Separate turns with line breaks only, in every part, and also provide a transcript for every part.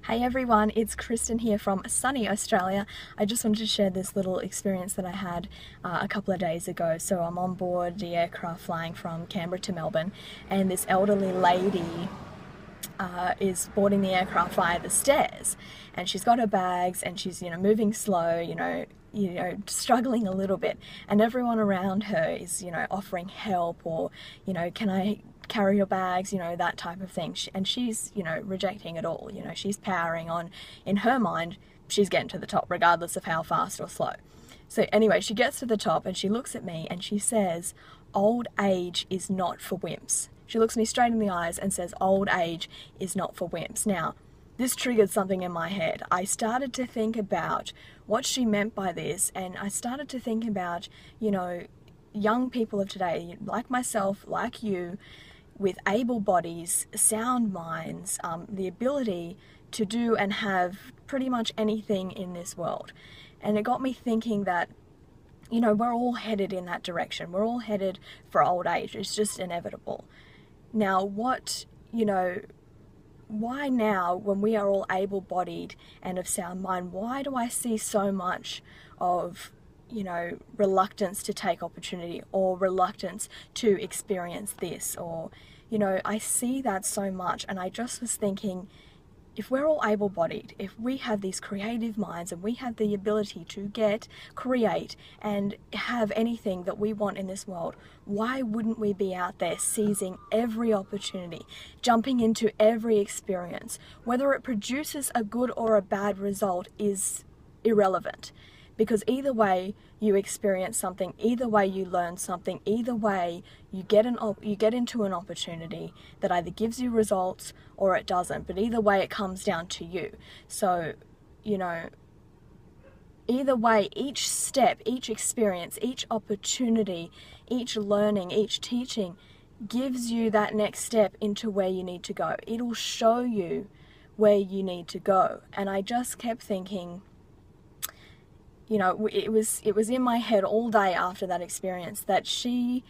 Hey everyone, it's Kristen here from sunny Australia. I just wanted to share this little experience that I had a couple of days ago. So I'm on board the aircraft flying from Canberra to Melbourne, and this elderly lady is boarding the aircraft via the stairs, and she's got her bags and she's moving slow, struggling a little bit, and everyone around her is offering help, or can I carry your bags, that type of thing. And she's rejecting it all. She's powering on. In her mind, she's getting to the top regardless of how fast or slow. So anyway, she gets to the top and she looks at me and she says, "Old age is not for wimps." She looks me straight in the eyes and says, "Old age is not for wimps." Now, this triggered something in my head. I started to think about what she meant by this, and I started to think about, young people of today, like myself, like you, with able bodies, sound minds, the ability to do and have pretty much anything in this world. And it got me thinking that, we're all headed in that direction. We're all headed for old age. It's just inevitable. Now, why now, when we are all able-bodied and of sound mind, why do I see so much of reluctance to take opportunity, or reluctance to experience this, or, I see that so much. And I just was thinking, if we're all able-bodied, if we have these creative minds and we have the ability to create and have anything that we want in this world, why wouldn't we be out there seizing every opportunity, jumping into every experience? Whether it produces a good or a bad result is irrelevant, because either way you experience something, either way you learn something, either way you get into an opportunity that either gives you results or it doesn't, but either way it comes down to you. So, either way, each step, each experience, each opportunity, each learning, each teaching gives you that next step into where you need to go. It'll show you where you need to go. And I just kept thinking, it was in my head all day after that experience that she,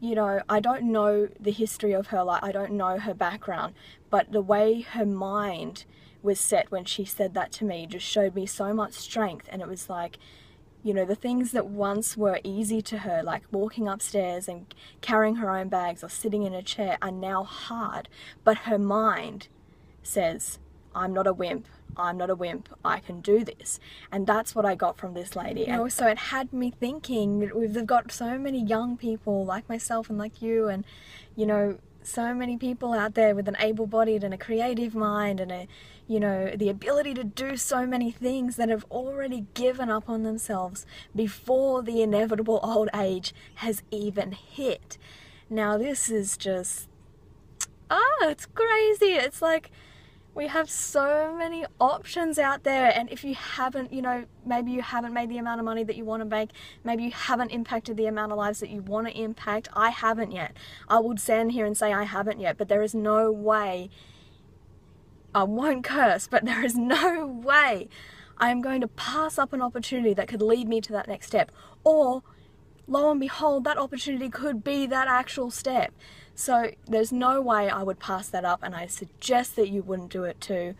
I don't know the history of her life, I don't know her background, but the way her mind was set when she said that to me just showed me so much strength. And it was like, the things that once were easy to her, like walking upstairs and carrying her own bags or sitting in a chair, are now hard. But her mind says, "I'm not a wimp. I'm not a wimp. I can do this." And that's what I got from this lady. So it had me thinking, we've got so many young people like myself and like you, and, so many people out there with an able-bodied and a creative mind and the ability to do so many things, that have already given up on themselves before the inevitable old age has even hit. Now, this is just, it's crazy. It's like, we have so many options out there, and if you haven't, maybe you haven't made the amount of money that you want to make, maybe you haven't impacted the amount of lives that you want to impact. I haven't yet. I would stand here and say I haven't yet, but there is no way, I won't curse, but there is no way I am going to pass up an opportunity that could lead me to that next step, or lo and behold, that opportunity could be that actual step. So there's no way I would pass that up, and I suggest that you wouldn't do it too.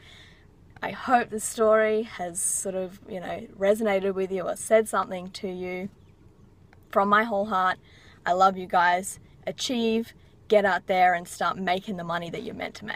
I hope the story has sort of, resonated with you or said something to you. From my whole heart, I love you guys. Achieve, get out there and start making the money that you're meant to make.